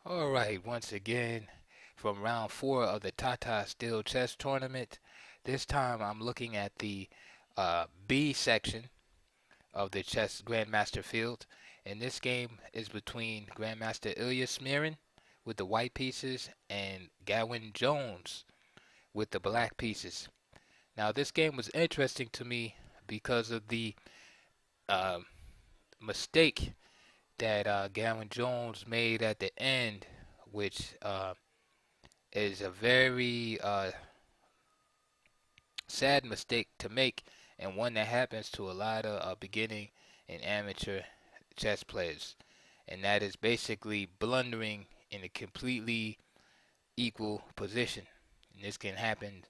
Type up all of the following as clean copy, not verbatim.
All right, once again from round four of the Tata Steel Chess Tournament. This time I'm looking at the B section of the chess Grandmaster field. And this game is between Grandmaster Ilya Smirin with the white pieces and Gawain Jones with the black pieces. Now, this game was interesting to me because of the uh, mistake that Gawain Jones made at the end, which is a very sad mistake to make, and one that happens to a lot of beginning and amateur chess players, and that is basically blundering in a completely equal position. And this can happen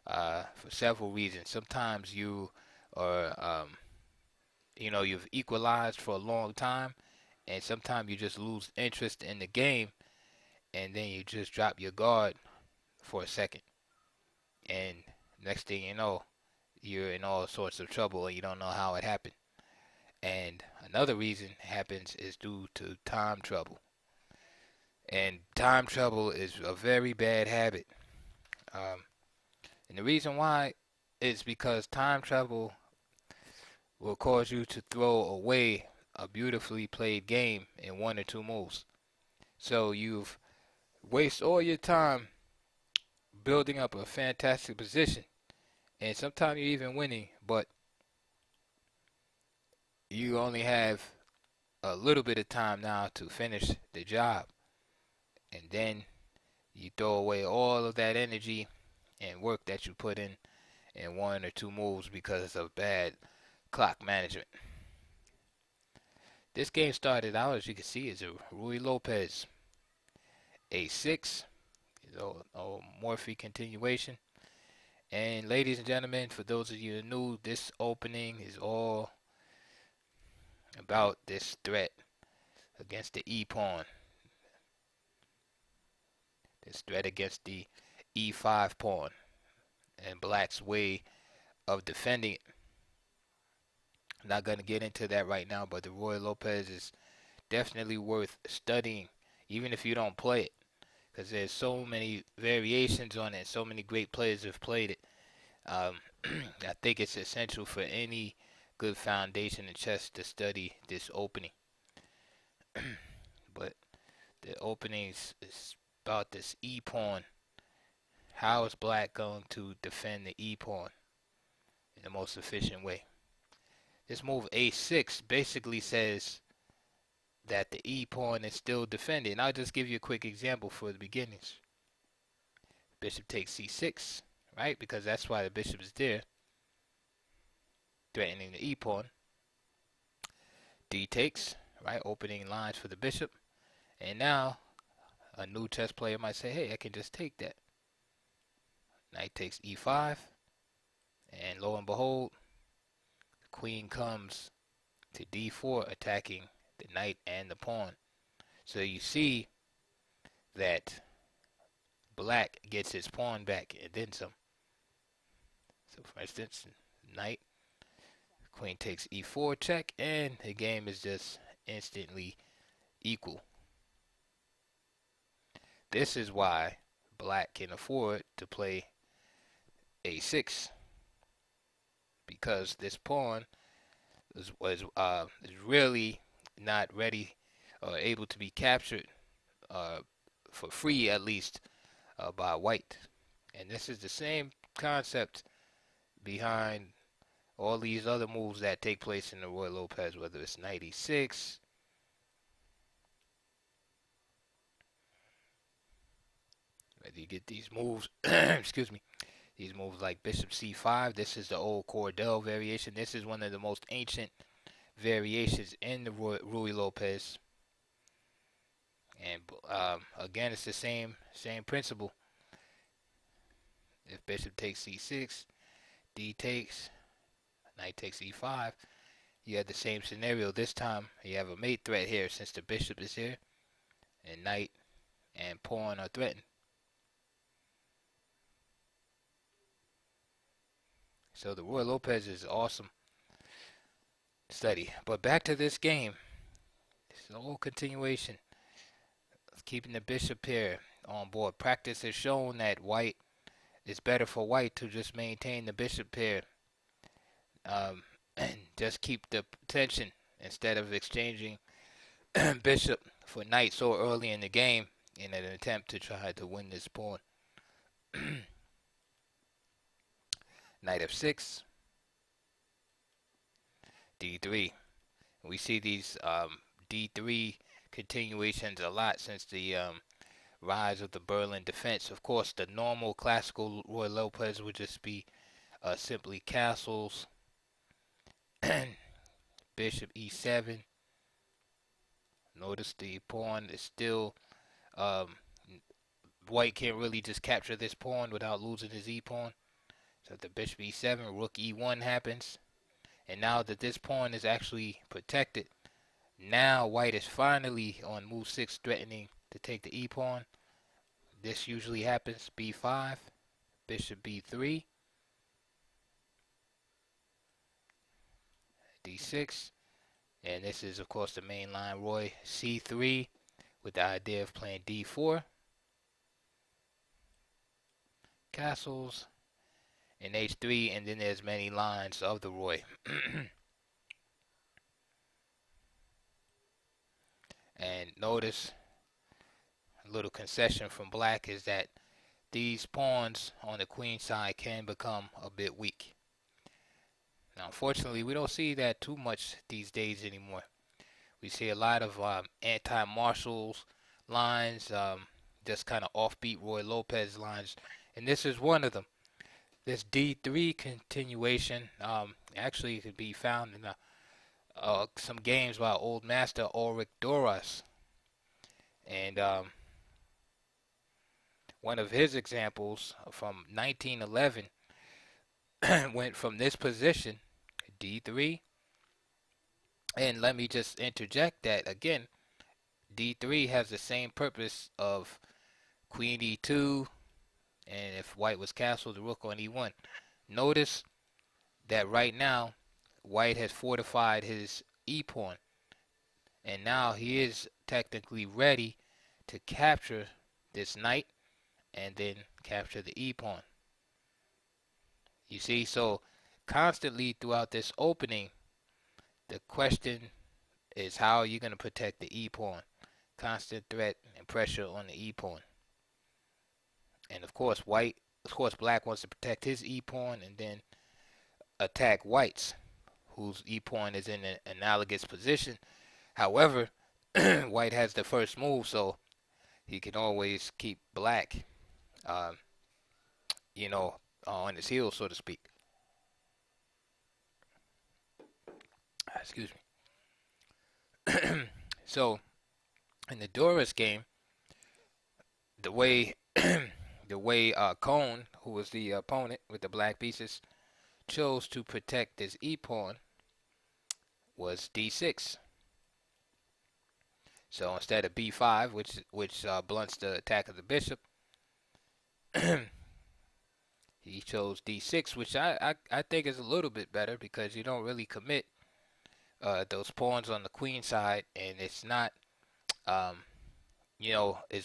for several reasons. Sometimes you are, you've equalized for a long time, and sometimes you just lose interest in the game, and then you just drop your guard for a second, and next thing you know, you're in all sorts of trouble and you don't know how it happened. And another reason it happens is due to time trouble. And time trouble is a very bad habit. Um, and the reason why is because time trouble will cause you to throw away a beautifully played game in one or two moves. So you've wasted all your time building up a fantastic position, and sometimes you're even winning, but you only have a little bit of time now to finish the job, and then you throw away all of that energy and work that you put in one or two moves because of bad clock management. This game started out, as you can see, as a Ruy Lopez a6, a Morphy continuation. And ladies and gentlemen, for those of you who are new, this opening is all about this threat against the E pawn. This threat against the E5 pawn and black's way of defending it. I'm not going to get into that right now, but the Ruy Lopez is definitely worth studying, even if you don't play it, because there's so many variations on it. So many great players have played it. I think it's essential for any good foundation in chess to study this opening. But the openings is about this E pawn. How is black going to defend the E pawn in the most efficient way? This move A6 basically says that the E pawn is still defended. And I'll just give you a quick example for the beginnings. Bishop takes C6, right? Because that's why the bishop is there, threatening the E pawn. D takes, right? Opening lines for the bishop. And now a new chess player might say, hey, I can just take that. Knight takes E5, and lo and behold, the queen comes to D4, attacking the knight and the pawn. So you see that black gets his pawn back and then some. So for instance, knight, queen takes E4 check, and the game is just instantly equal. This is why black can afford to play A6, because this pawn was really not ready or able to be captured for free, at least by white. And this is the same concept behind all these other moves that take place in the Ruy Lopez, whether it's knight e6, whether you get these moves, excuse me, these moves like bishop c5. This is the old Cordell variation. This is one of the most ancient variations in the Ruy Lopez. And again, it's the same principle. If bishop takes c6, d takes, knight takes e5, you have the same scenario. This time you have a mate threat here since the bishop is here, and knight and pawn are threatened. So the Ruy Lopez is awesome study. But back to this game. This is a whole continuation. keeping the bishop here on board. Practice has shown that it's better for white to just maintain the bishop pair, and just keep the tension instead of exchanging bishop for knight so early in the game in an attempt to try to win this pawn. Knight f6, d3. We see these d3 continuations a lot since the rise of the Berlin defense. Of course, the normal classical Roy Lopez would just be simply castles, bishop e7. Notice the pawn is still, white can't really just capture this pawn without losing his e-pawn. So the bishop e7, rook e1 happens. And now that this pawn is actually protected, now white is finally on move 6 threatening to take the e-pawn. This usually happens. b5, bishop b3, d6, and this is of course the main line Roy. c3 with the idea of playing d4, castles, and h3, and then there's many lines of the Roy. And notice a little concession from black is that these pawns on the queen side can become a bit weak. Now, unfortunately, we don't see that too much these days anymore. We see a lot of anti-Marshall's lines, just kind of offbeat Roy Lopez lines, and this is one of them. This d3 continuation actually could be found in some games by old master Ulrich Doras, and one of his examples from 1911 went from this position, d3, and let me just interject that again, d3 has the same purpose of queen e2, and if white was castled, the rook on e1. Notice that right now white has fortified his e-pawn, and now he is technically ready to capture this knight and then capture the e-pawn. You see, so constantly throughout this opening, the question is how are you going to protect the e-pawn? Constant threat and pressure on the e-pawn. And of course, black wants to protect his e-pawn and then attack white's, whose e-pawn is in an analogous position. However, white has the first move, so he can always keep black, on his heels, so to speak. Excuse me. So, in the Doris game, the way Cohn, who was the opponent with the black pieces, chose to protect this e-pawn was d6. So instead of b5, which blunts the attack of the bishop, he chose d6, which I think is a little bit better because you don't really commit those pawns on the queen side, and it's not, as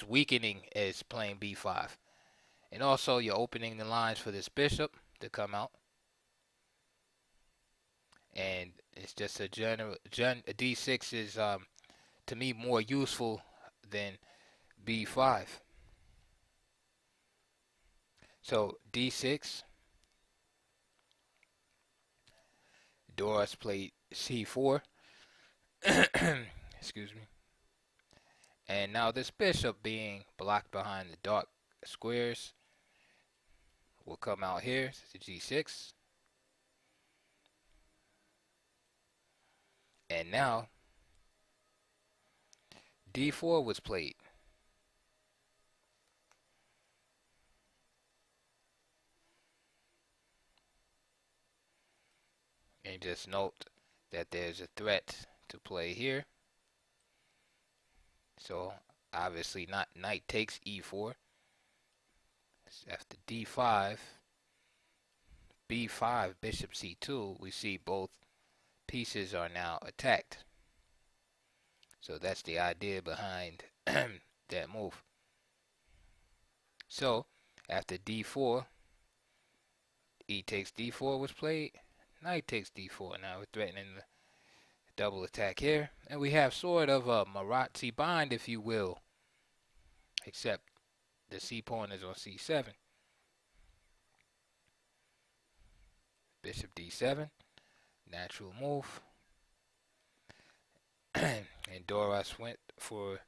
weakening as playing b5. And also, you're opening the lines for this bishop to come out, and it's just a d6 is to me more useful than b5. So d6, Doris played c4. Excuse me. And now this bishop being blocked behind the dark squares will come out here to g6. And now d4 was played. And just note that there's a threat to play here. So obviously not knight takes e4. After d5, b5, bishop c2, we see both pieces are now attacked. So that's the idea behind that move. So after d4, e takes d4 was played. Knight takes d4. Now we're threatening the double attack here, and we have sort of a Maratsi bind, if you will, except the c pawn is on c7. Bishop d7, natural move. And Doras went for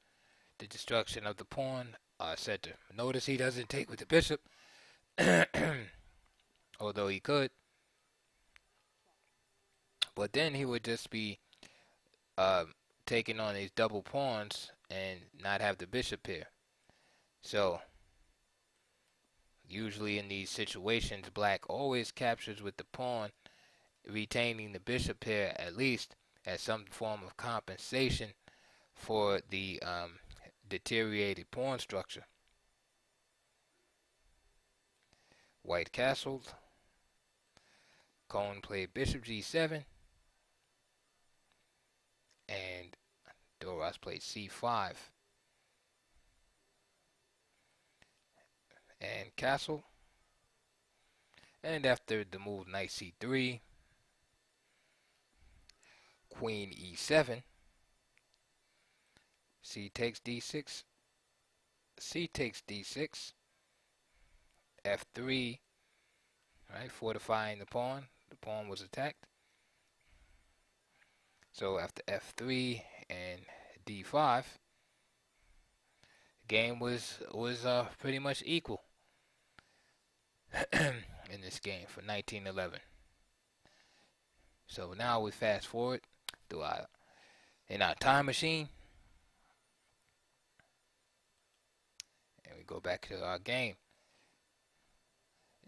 the destruction of the pawn center. Notice he doesn't take with the bishop, although he could. But then he would just be taking on these double pawns and not have the bishop here. So usually in these situations, black always captures with the pawn, retaining the bishop here at least as some form of compensation for the deteriorated pawn structure. White castled. Cohn played bishop g7, and Doras played c5 and castle. And after the move knight c3, queen e7, c takes d6, c takes d6, f3, right, fortifying the pawn. The pawn was attacked. So after f3 and d5, the game was pretty much equal in this game for 1911. So now we fast forward through in our time machine, and we go back to our game.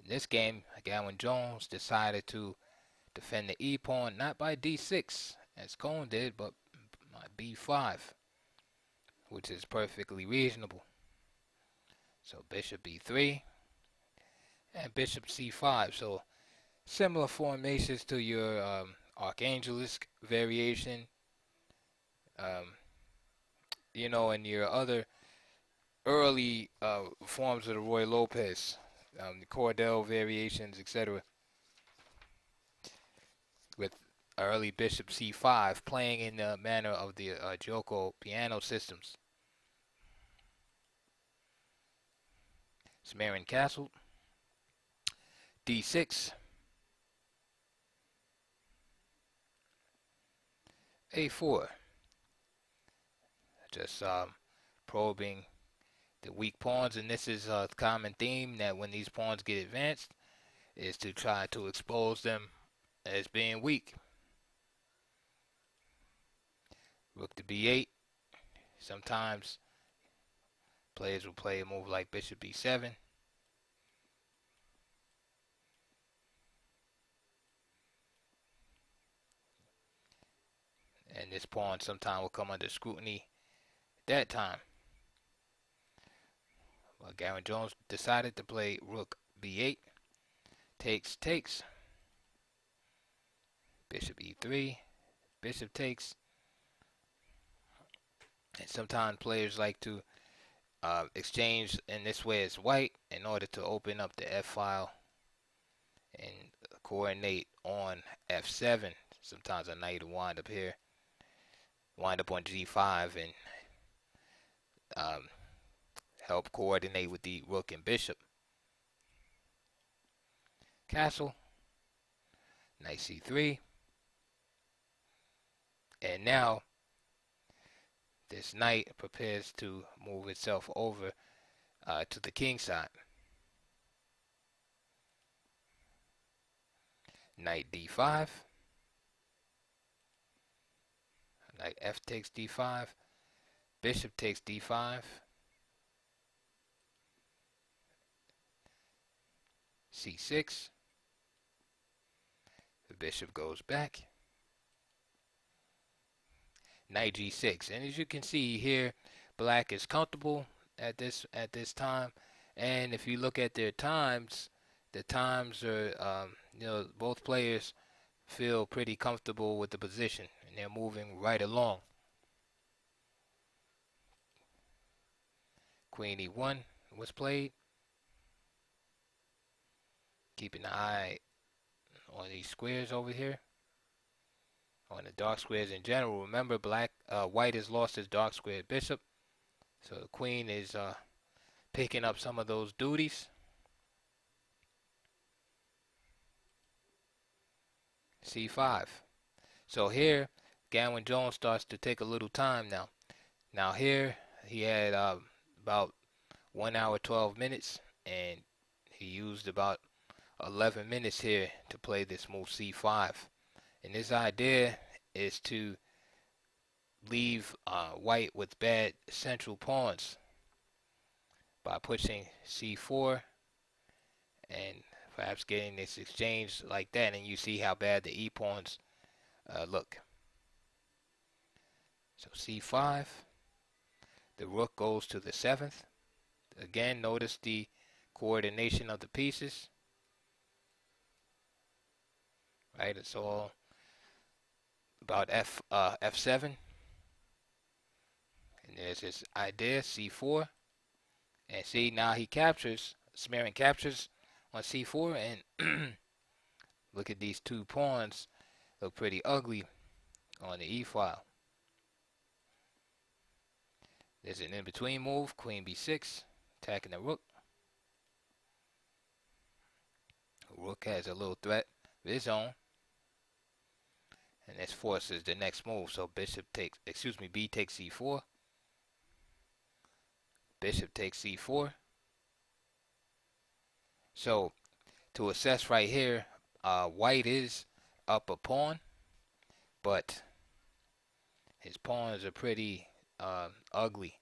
In this game, Gawain Jones decided to defend the e pawn not by d6 as Cohn did, but by b5, which is perfectly reasonable. So bishop b3 and bishop c5. So similar formations to your Archangelisk variation, you know, and your other early forms of the Roy Lopez, the Cordell variations, etc., with early bishop c5 playing in the manner of the Joko piano systems. Smirin castled. d6. a4. Just probing the weak pawns, and this is a common theme that when these pawns get advanced is to try to expose them as being weak. Rook to b8. Sometimes players will play a move like bishop b7. And this pawn sometime will come under scrutiny at that time. Well, Gawain Jones decided to play rook b8. Takes, takes. Bishop e3. Bishop takes. And sometimes players like to exchange in this way as white in order to open up the f-file and coordinate on f7. Sometimes a knight will wind up here, wind up on g5, and help coordinate with the rook and bishop. Castle, knight c3, and now this knight prepares to move itself over to the king side. Knight d5, knight f takes d5, bishop takes d5, c6, the bishop goes back, knight g6, and as you can see here, black is comfortable at this time, and if you look at their times, the times are you know, both players feel pretty comfortable with the position and they're moving right along. Queen E1 was played. Keeping an eye on these squares over here, on the dark squares in general. Remember, white has lost his dark square bishop, so the queen is picking up some of those duties. C5. So here, Gawain Jones starts to take a little time now. Now here, he had about 1 hour 12 minutes, and he used about 11 minutes here to play this move C5. And his idea is to leave white with bad central pawns by pushing C4 and perhaps getting this exchange like that, and you see how bad the E pawns look. So C5, the rook goes to the 7th. Again, notice the coordination of the pieces. Right, it's all about F7. And there's his idea, C4. And see, now he captures, Smirin captures on C4, and look at these two pawns, look pretty ugly on the E file. There's an in-between move, Queen B6, attacking the rook. Rook has a little threat of his own, and this forces the next move. So B takes C4. Bishop takes C4. So to assess right here, white is up a pawn, but his pawns are pretty ugly,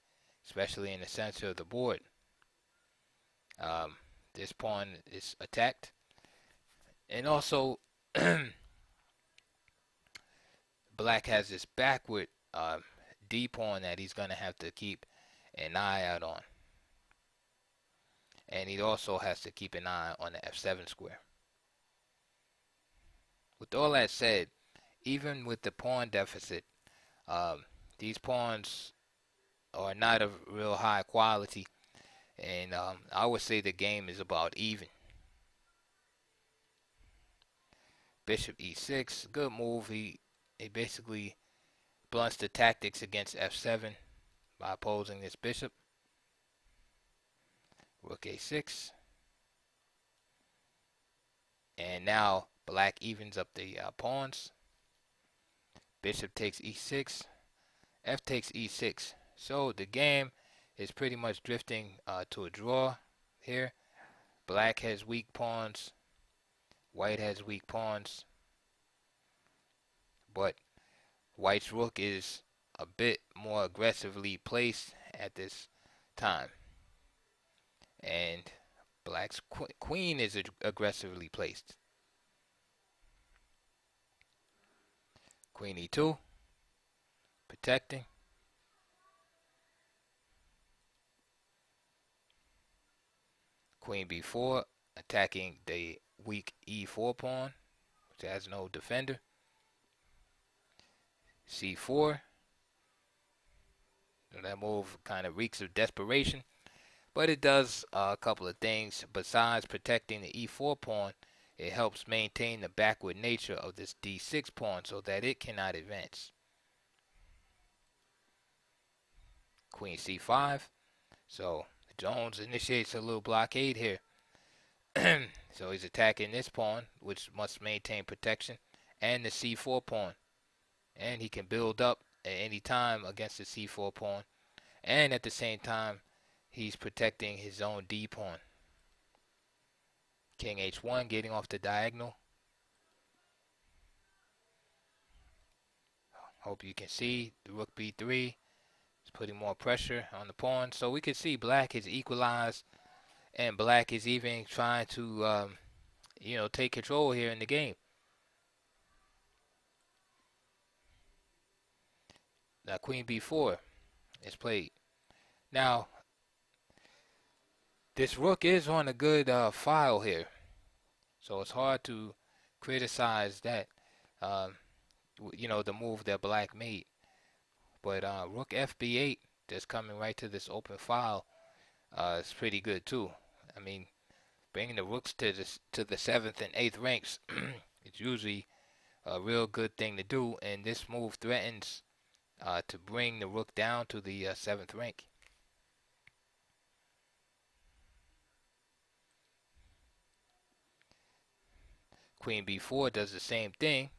especially in the center of the board. This pawn is attacked, and also black has this backward D pawn that he's going to have to keep an eye out on. And he also has to keep an eye on the F7 square. With all that said, even with the pawn deficit, these pawns are not of real high quality, and I would say the game is about even. Bishop E6, good move. He basically blunts the tactics against F7 by opposing this bishop. Rook A6. And now black evens up the pawns. Bishop takes E6. F takes E6. So the game is pretty much drifting to a draw here. Black has weak pawns. White has weak pawns. But white's rook is a bit more aggressively placed at this time. And black's queen is aggressively placed. Queen E2, protecting. Queen B4, attacking the weak E4 pawn, which has no defender. C4. That move kind of reeks of desperation, but it does a couple of things. Besides protecting the E4 pawn, it helps maintain the backward nature of this D6 pawn so that it cannot advance. Queen C5. So Jones initiates a little blockade here. So he's attacking this pawn, which must maintain protection, and the C4 pawn. And he can build up at any time against the C4 pawn. And at the same time, he's protecting his own D pawn. King H1 getting off the diagonal. Hope you can see the rook B3 is putting more pressure on the pawn. So we can see black is equalized, and black is even trying to take control here in the game. Now Queen B4 is played. Now this rook is on a good file here, so it's hard to criticize that, the move that black made. But rook FB8, just coming right to this open file, It's pretty good too. I mean, bringing the rooks to the seventh and eighth ranks is usually a real good thing to do, and this move threatens to bring the rook down to the seventh rank. Queen b4 does the same thing,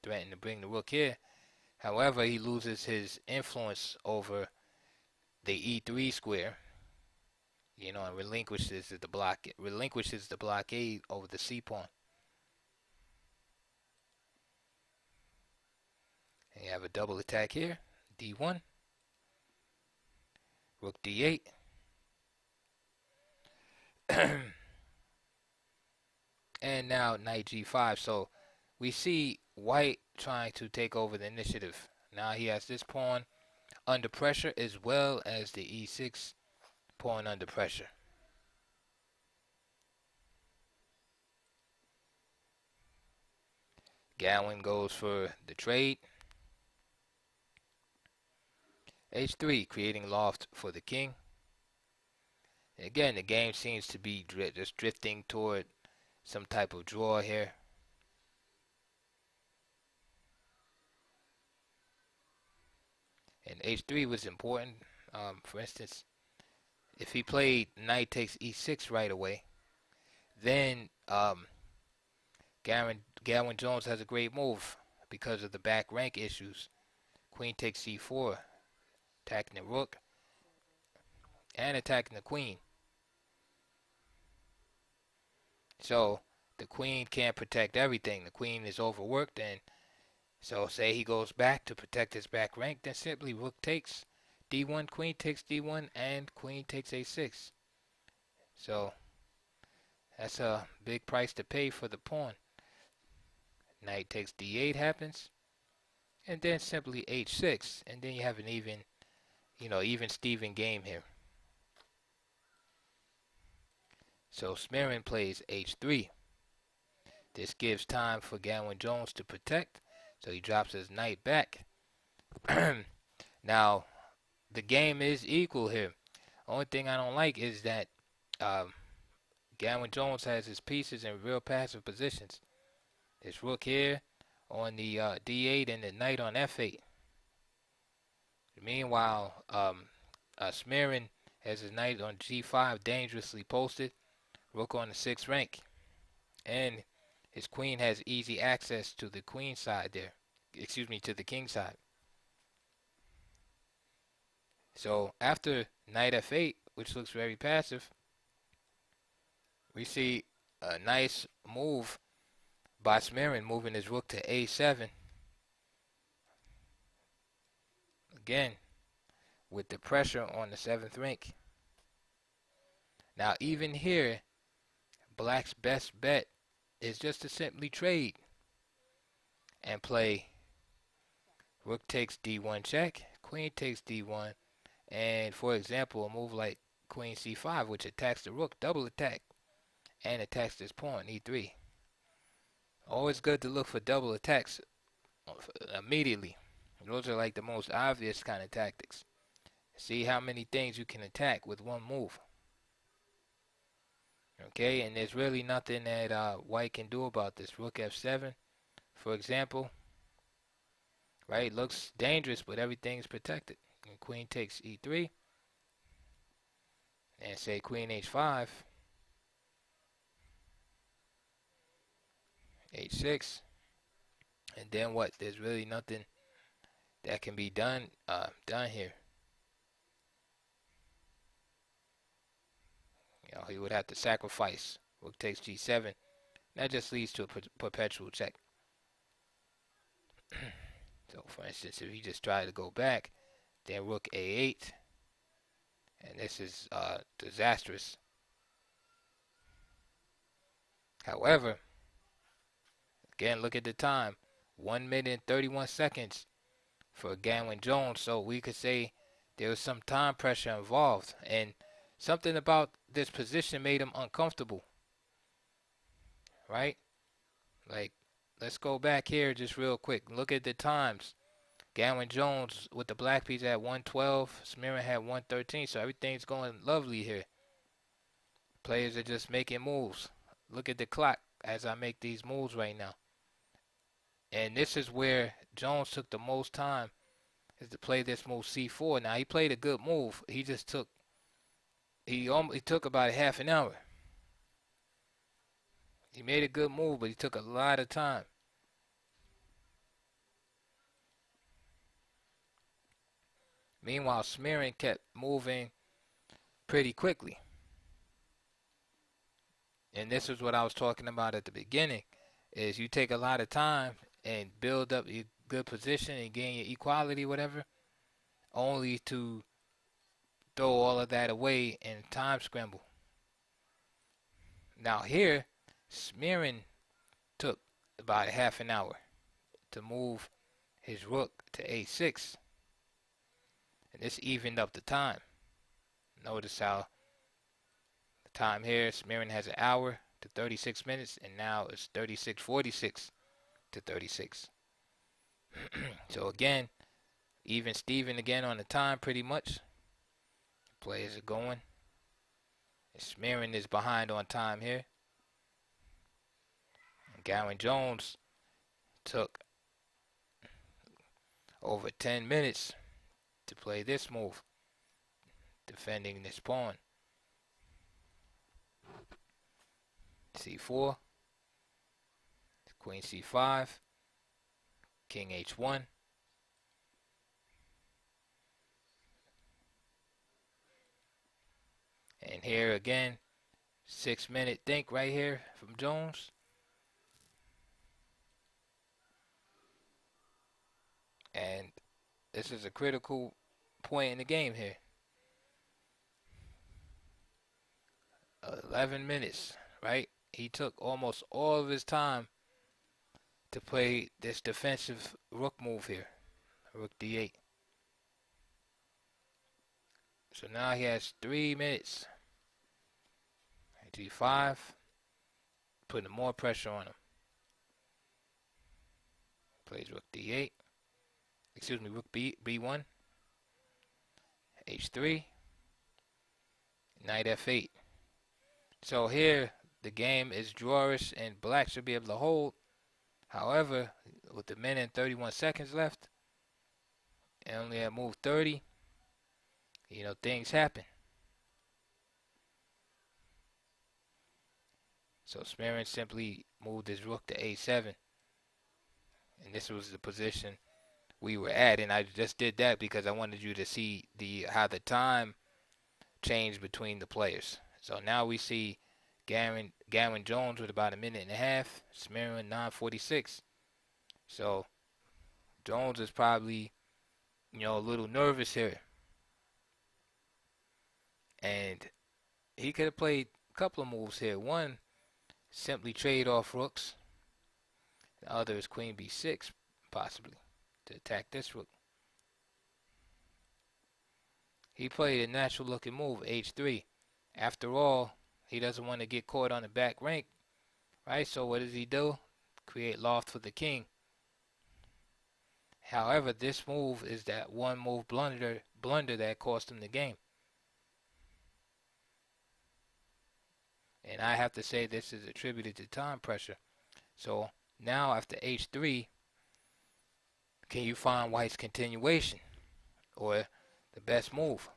threatening to bring the rook here. However, he loses his influence over the e3 square, and relinquishes the blockade over the c pawn. And you have a double attack here, d1, rook d8. And now knight g5. So we see white trying to take over the initiative. Now he has this pawn under pressure as well as the e6 pawn under pressure. Gawain goes for the trade. h3, creating loft for the king. Again, the game seems to be just drifting toward some type of draw here. And h3 was important. For instance, if he played knight takes e6 right away, then Gawain Jones has a great move because of the back rank issues. Queen takes c4, attacking the rook and attacking the queen. So the queen can't protect everything. The queen is overworked, and so say he goes back to protect his back rank, then simply rook takes d1, queen takes d1, and queen takes a6. So that's a big price to pay for the pawn. Knight takes d8 happens, and then simply h6, and then you have an even Steven game here. So Smirin plays h3. This gives time for Gawain Jones to protect, so he drops his knight back. Now, the game is equal here. Only thing I don't like is that Gawain Jones has his pieces in real passive positions. His rook here on the d8 and the knight on f8. Meanwhile, Smirin has his knight on g5 dangerously posted, rook on the 6th rank, and his queen has easy access to the queen side there. Excuse me, to the king side. So after knight f8, which looks very passive, we see a nice move by Smirin, moving his rook to a7. Again, with the pressure on the 7th rank. Now even here, black's best bet is just to simply trade and play rook takes d1 check, queen takes d1, and for example a move like queen c5, which attacks the rook, double attack, and attacks this pawn, e3. Always good to look for double attacks immediately. Those are like the most obvious kind of tactics. See how many things you can attack with one move. Okay, and there's really nothing that white can do about this. Rook f7, for example, right? Looks dangerous, but everything's protected. And queen takes e3, and say queen h5, h6, and then what? There's really nothing that can be done here. He would have to sacrifice. Rook takes g7. That just leads to a perpetual check. So, for instance, if he just tried to go back, then rook a8, and this is disastrous. However, again, look at the time. 1 minute and 31 seconds for Gawain Jones. So we could say there was some time pressure involved, and something about this position made him uncomfortable, right? Like, let's go back here just real quick. Look at the times. Gawain Jones with the black piece at 112. Smirin had 113. So everything's going lovely here. Players are just making moves. Look at the clock as I make these moves right now. And this is where Jones took the most time, is to play this move c4. Now he played a good move. He just took he took about a half an hour. He made a good move, but he took a lot of time. Meanwhile, Smirin kept moving pretty quickly. And this is what I was talking about at the beginning, is you take a lot of time and build up your good position and gain your equality, whatever, only to throw all of that away and time scramble. Now here, Smirin took about a half an hour to move his rook to a6. And this evened up the time. Notice how the time here, Smirin has an hour to 36 minutes, and now it's 36:46 to 36. So again, even Steven again on the time pretty much. Players are going. And Smirin is behind on time here. And Gawain Jones took over 10 minutes to play this move, defending this pawn. c4, queen c5, king h1. And here again, 6-minute think right here from Jones. And this is a critical point in the game here. 11 minutes, right? He took almost all of his time to play this defensive rook move here. Rook d8. So now he has 3 minutes. g5, putting more pressure on him. Plays rook d8. Excuse me, rook b1. h3. Knight f8. So here, the game is drawish and black should be able to hold. However, with the minute and 31 seconds left, and only at move 30, things happen. So Smirin simply moved his rook to a7. And this was the position we were at. And I just did that because I wanted you to see how the time changed between the players. So now we see Gawain Jones with about a minute and a half. Smirin 9:46. So Jones is probably, a little nervous here. And he could have played a couple of moves here. One, simply trade off rooks. The other is queen b6, possibly, to attack this rook. He played a natural looking move, h3. After all, he doesn't want to get caught on the back rank, right? So what does he do? Create loft for the king. However, this move is that one move blunder that cost him the game. And I have to say this is attributed to time pressure. So now after h3, can you find white's continuation or the best move?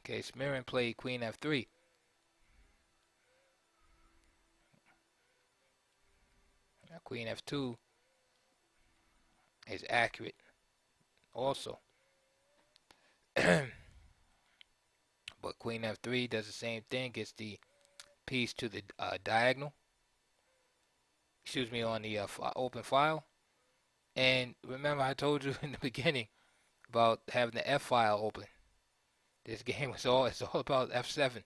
Okay, Smirin played queen f3. Now queen f2 is accurate also. But queen f3 does the same thing, gets the piece to the diagonal. Excuse me, on the open file. And remember I told you in the beginning about having the F file open. This game it's all about f7.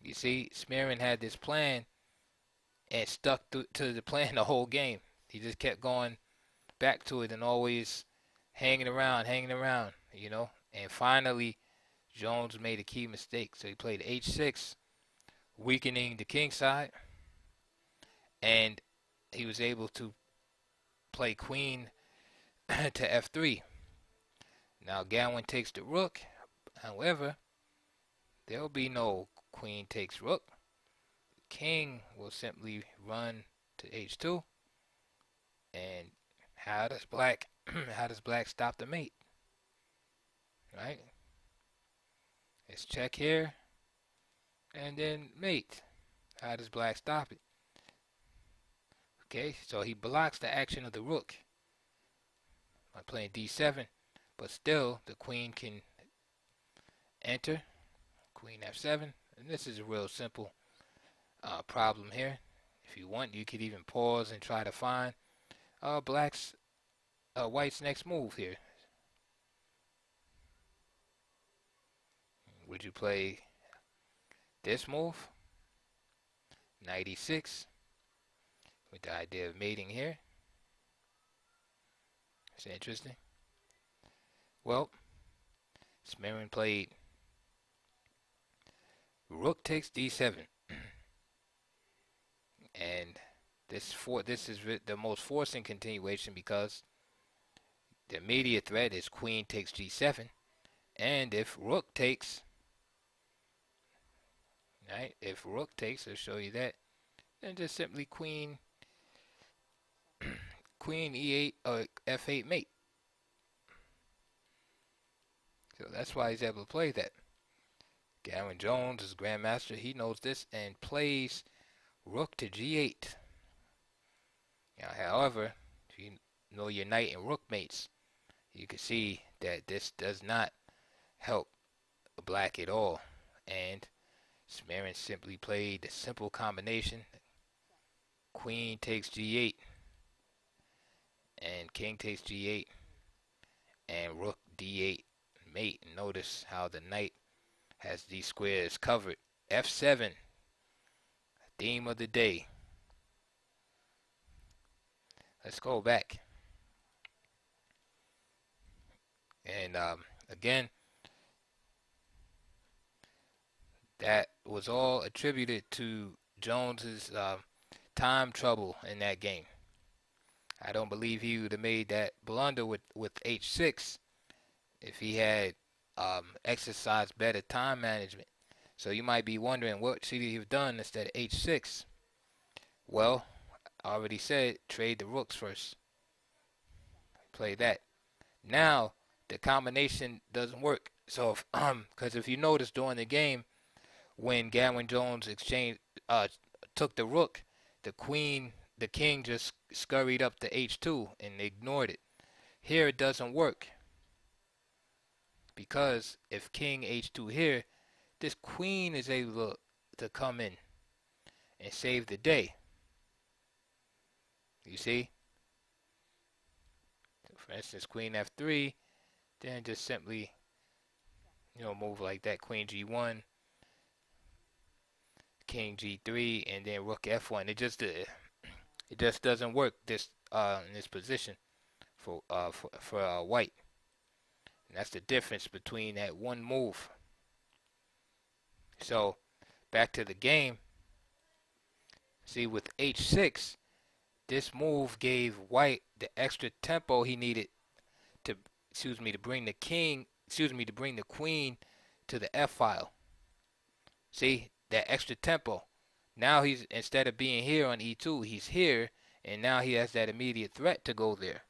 You see, Smirin had this plan and stuck to the plan the whole game. He just kept going back to it and always hanging around, And finally, Jones made a key mistake. So he played h6, weakening the king side. And he was able to play queen to f3. Now Gawain takes the rook. However, there will be no queen takes rook. King will simply run to h2. And how does black how does black stop the mate? Right? It's check here and then mate. How does black stop it? Okay, so he blocks the action of the rook by playing d7, but still the queen can enter. Queen f7, and this is a real simple problem here. If you want, you could even pause and try to find white's next move here. Would you play this move? Knight e6 with the idea of mating here. It's interesting. Well, Smirin played rook takes d7, and this is the most forcing continuation because the immediate threat is queen takes g7, and if rook takes, right? If rook takes, I'll show you that. Then just simply queen e8 or f8 mate. So that's why he's able to play that. Gawain Jones is grandmaster. He knows this and plays rook to g8. Now, however, if you know your knight and rook mates, you can see that this does not help black at all. And Smirin simply played the simple combination. Queen takes g8 and king takes g8 and rook d8 mate. Notice how the knight has these squares covered. f7, theme of the day. Let's go back. And again, that was all attributed to Jones's time trouble in that game. I don't believe he would have made that blunder with h6 if he had exercised better time management. So you might be wondering, what should he have done instead of h6? Well, I already said trade the rooks first. Play that. Now the combination doesn't work. So because if you notice during the game, when Gawain Jones took the rook, the king just scurried up to h2 and ignored it. Here it doesn't work, because if king h2 here, this queen is able to come in and save the day. You see? So for instance, queen f3, then just simply, move like that. Queen g1, king g3, and then rook f1. It just doesn't work this in this position for white. And that's the difference between that one move. So back to the game. See, with h6, this move gave white the extra tempo he needed to bring the queen to the f file. See, that extra tempo. Now he's, instead of being here on e2, he's here, and now he has that immediate threat to go there.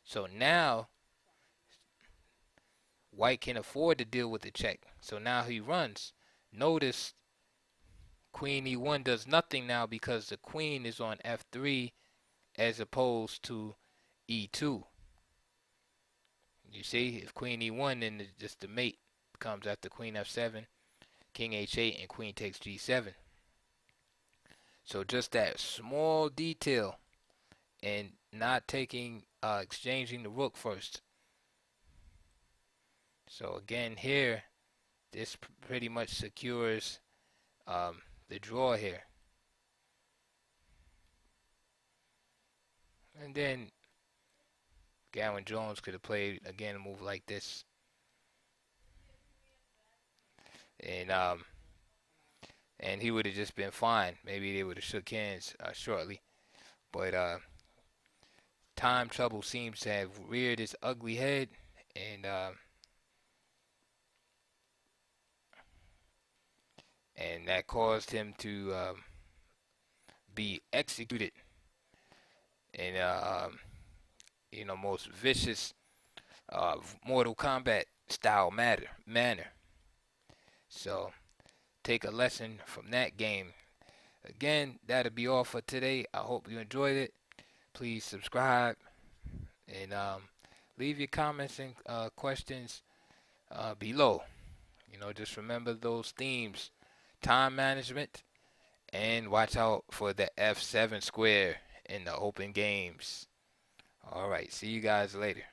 So now white can afford to deal with the check. So now he runs. Notice queen e1 does nothing now because the queen is on f3 as opposed to e2. You see, if queen e1, then just the mate comes after queen f7, king h8, and queen takes g7. So just that small detail, and not exchanging the rook first. So again here, this pretty much secures the draw here. And then Gawain Jones could have played again a move like this, and he would have just been fine. Maybe they would have shook hands shortly, but time trouble seems to have reared its ugly head, and and that caused him to be executed in most vicious Mortal Kombat style manner. So take a lesson from that game. Again, that'll be all for today. I hope you enjoyed it. Please subscribe and leave your comments and questions below. Just remember those themes: time management, and watch out for the F7 square in the open games. All right, see you guys later.